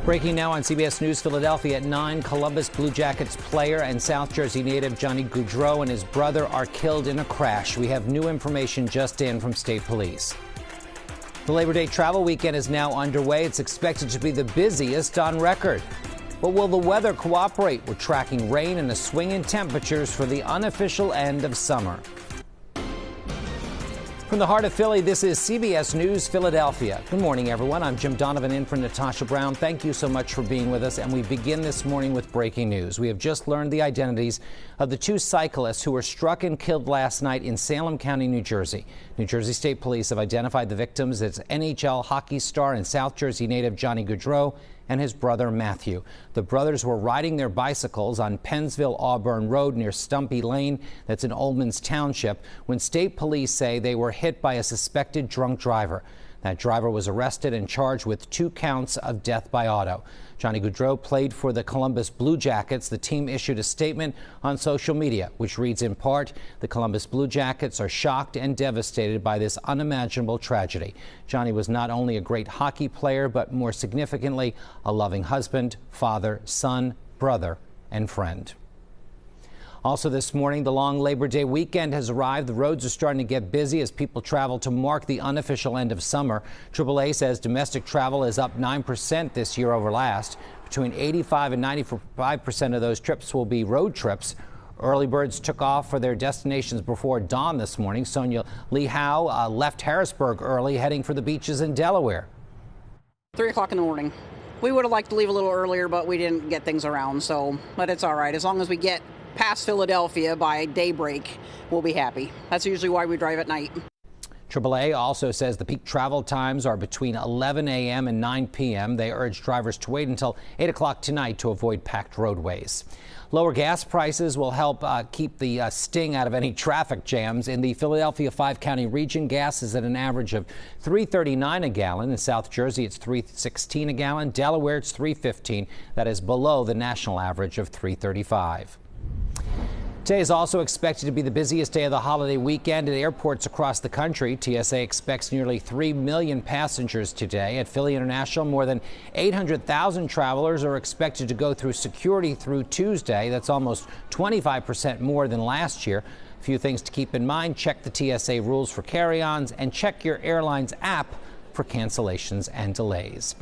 Breaking now on CBS News Philadelphia at 9, Columbus Blue Jackets player and South Jersey native Johnny Gaudreau and his brother are killed in a crash. We have new information just in from state police. The Labor Day travel weekend is now underway. It's expected to be the busiest on record. But will the weather cooperate? We're tracking rain and a swing in temperatures for the unofficial end of summer. From the heart of Philly, this is CBS News Philadelphia. Good morning, everyone. I'm Jim Donovan in for Natasha Brown. Thank you so much for being with us. And we begin this morning with breaking news. We have just learned the identities of the two cyclists who were struck and killed last night in Salem County, New Jersey. New Jersey State Police have identified the victims as NHL hockey star and South Jersey native Johnny Gaudreau and his brother Matthew. The brothers were riding their bicycles on Pennsville-Auburn Road near Stumpy Lane, that's in Oldman's Township, when state police say they were hit by a suspected drunk driver. That driver was arrested and charged with 2 counts of death by auto. Johnny Gaudreau played for the Columbus Blue Jackets. The team issued a statement on social media, which reads in part, "The Columbus Blue Jackets are shocked and devastated by this unimaginable tragedy. Johnny was not only a great hockey player, but more significantly, a loving husband, father, son, brother, and friend." Also this morning, the long Labor Day weekend has arrived. The roads are starting to get busy as people travel to mark the unofficial end of summer. AAA says domestic travel is up 9% this year over last. Between 85 and 95% of those trips will be road trips. Early birds took off for their destinations before dawn this morning. Sonia Lee Howe left Harrisburg early, heading for the beaches in Delaware. 3 o'clock in the morning. We would have liked to leave a little earlier, but we didn't get things around. But it's all right. As long as we get past Philadelphia by daybreak, we'll be happy. That's usually why we drive at night. AAA also says the peak travel times are between 11 a.m. and 9 p.m. They urge drivers to wait until 8 o'clock tonight to avoid packed roadways. Lower gas prices will help keep the sting out of any traffic jams. In the Philadelphia 5-county region, gas is at an average of $3.39 a gallon. In South Jersey, it's $3.16 a gallon. Delaware, it's $3.15. That is below the national average of $3.35. Today is also expected to be the busiest day of the holiday weekend at airports across the country. TSA expects nearly 3 million passengers today. At Philly International, more than 800,000 travelers are expected to go through security through Tuesday. That's almost 25% more than last year. A few things to keep in mind. Check the TSA rules for carry-ons and check your airline's app for cancellations and delays.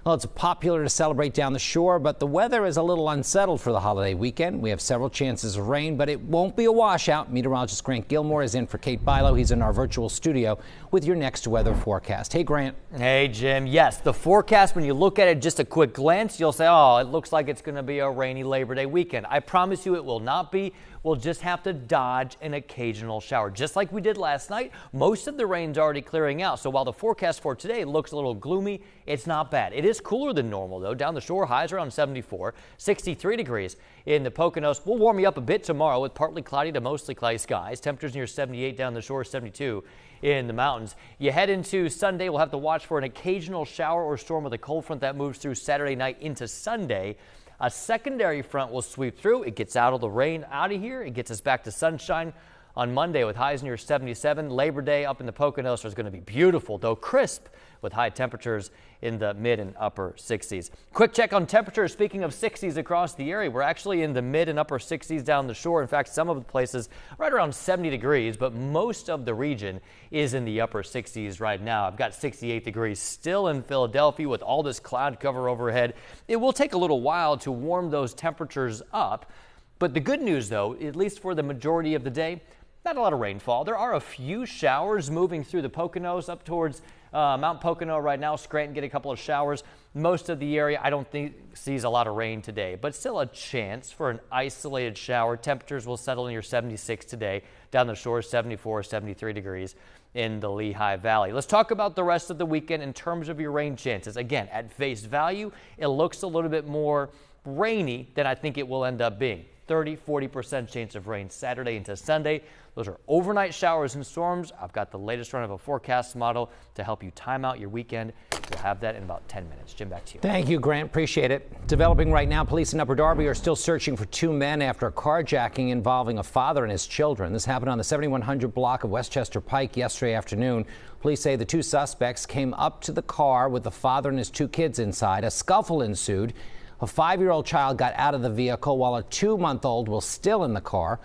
Well, it's popular to celebrate down the shore, but the weather is a little unsettled for the holiday weekend. We have several chances of rain, but it won't be a washout. Meteorologist Grant Gilmore is in for Kate Bilo. He's in our virtual studio with your next weather forecast. Hey, Grant. Hey, Jim. Yes, the forecast, when you look at it, just a quick glance, you'll say, oh, it looks like it's going to be a rainy Labor Day weekend. I promise you it will not be. We'll just have to dodge an occasional shower. Just like we did last night, most of the rain's already clearing out. So while the forecast for today looks a little gloomy, it's not bad. It is cooler than normal, though. Down the shore, highs around 74, 63 degrees in the Poconos. We'll warm you up a bit tomorrow with partly cloudy to mostly cloudy skies. Temperatures near 78 down the shore, 72 in the mountains. You head into Sunday, we'll have to watch for an occasional shower or storm with a cold front that moves through Saturday night into Sunday. A secondary front will sweep through. It gets out of the rain out of here. It gets us back to sunshine on Monday with highs near 77. Labor Day up in the Poconos is going to be beautiful, though crisp, with high temperatures in the mid and upper 60s. Quick check on temperatures. Speaking of 60s across the area, we're actually in the mid and upper 60s down the shore. In fact, some of the places right around 70 degrees, but most of the region is in the upper 60s right now. I've got 68 degrees still in Philadelphia with all this cloud cover overhead. It will take a little while to warm those temperatures up. But the good news, though, at least for the majority of the day, not a lot of rainfall. There are a few showers moving through the Poconos up towards Mount Pocono right now. Scranton get a couple of showers. Most of the area I don't think sees a lot of rain today, but still a chance for an isolated shower. Temperatures will settle near 76 today. Down the shore, 74, 73 degrees in the Lehigh Valley. Let's talk about the rest of the weekend in terms of your rain chances. Again, at face value, it looks a little bit more rainy than I think it will end up being. 30-40% chance of rain Saturday into Sunday. Those are overnight showers and storms. I've got the latest run of a forecast model to help you time out your weekend. We'll have that in about 10 minutes. Jim, back to you. Thank you, Grant. Appreciate it. Developing right now, police in Upper Darby are still searching for two men after a carjacking involving a father and his children. This happened on the 7100 block of Westchester Pike yesterday afternoon. Police say the two suspects came up to the car with the father and his two kids inside. A scuffle ensued. A 5-year-old child got out of the vehicle while a 2-month-old was still in the car.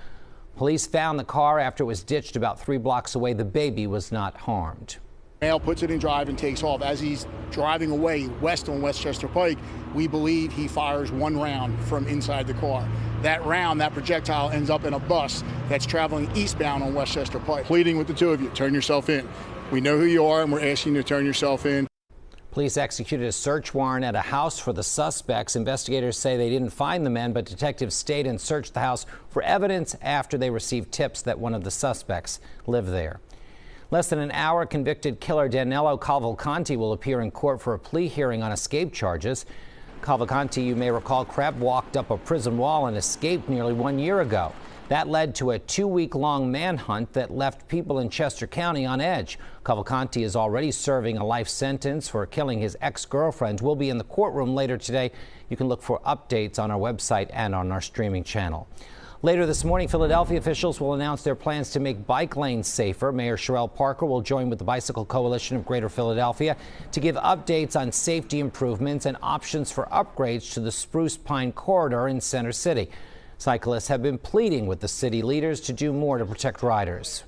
Police found the car after it was ditched about 3 blocks away. The baby was not harmed. Male puts it in drive and takes off. As he's driving away west on Westchester Pike, we believe he fires one round from inside the car. That round, that projectile, ends up in a bus that's traveling eastbound on Westchester Pike. Pleading with the two of you, turn yourself in. We know who you are, and we're asking you to turn yourself in. Police executed a search warrant at a house for the suspects. Investigators say they didn't find the men, but detectives stayed and searched the house for evidence after they received tips that one of the suspects lived there. Less than an hour, convicted killer Danilo Cavalcanti will appear in court for a plea hearing on escape charges. Cavalcanti, you may recall, crab walked up a prison wall and escaped nearly 1 year ago. That led to a 2-week-long manhunt that left people in Chester County on edge. Cavalcanti is already serving a life sentence for killing his ex-girlfriend. We'll be in the courtroom later today. You can look for updates on our website and on our streaming channel. Later this morning, Philadelphia officials will announce their plans to make bike lanes safer. Mayor Sherrell Parker will join with the Bicycle Coalition of Greater Philadelphia to give updates on safety improvements and options for upgrades to the Spruce Pine corridor in Center City. Cyclists have been pleading with the city leaders to do more to protect riders.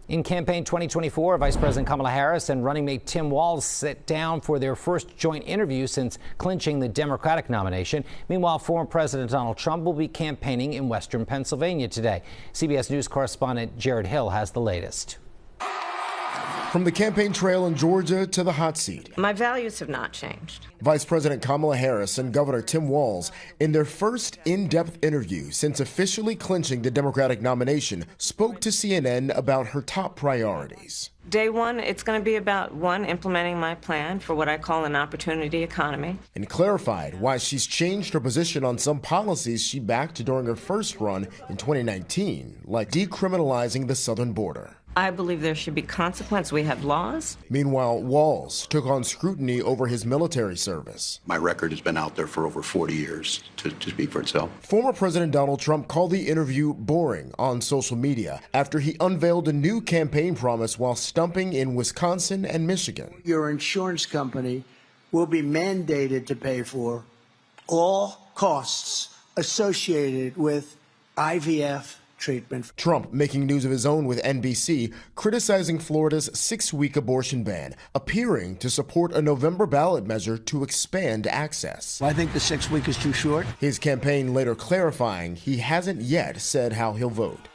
In campaign 2024, Vice President Kamala Harris and running mate Tim Walz sit down for their first joint interview since clinching the Democratic nomination. Meanwhile, former President Donald Trump will be campaigning in western Pennsylvania today. CBS News correspondent Jared Hill has the latest. From the campaign trail in Georgia to the hot seat, my values have not changed. Vice President Kamala Harris and Governor Tim Walz, in their first in-depth interview since officially clinching the Democratic nomination, spoke to CNN about her top priorities. Day one, it's going to be about, one, implementing my plan for what I call an opportunity economy. And clarified why she's changed her position on some policies she backed during her first run in 2019, like decriminalizing the southern border. I believe there should be consequence. We have laws. Meanwhile, Walz took on scrutiny over his military service. My record has been out there for over 40 years to speak for itself. Former President Donald Trump called the interview boring on social media after he unveiled a new campaign promise while stumping in Wisconsin and Michigan. Your insurance company will be mandated to pay for all costs associated with IVF treatment. Trump making news of his own with NBC, criticizing Florida's 6-week abortion ban, appearing to support a November ballot measure to expand access. I think the 6-week is too short. His campaign later clarifying he hasn't yet said how he'll vote.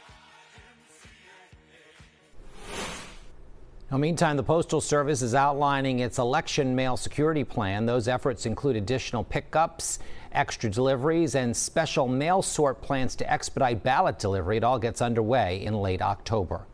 Now, meantime, the Postal Service is outlining its election mail security plan. Those efforts include additional pickups, extra deliveries, and special mail sort plans to expedite ballot delivery. It all gets underway in late October.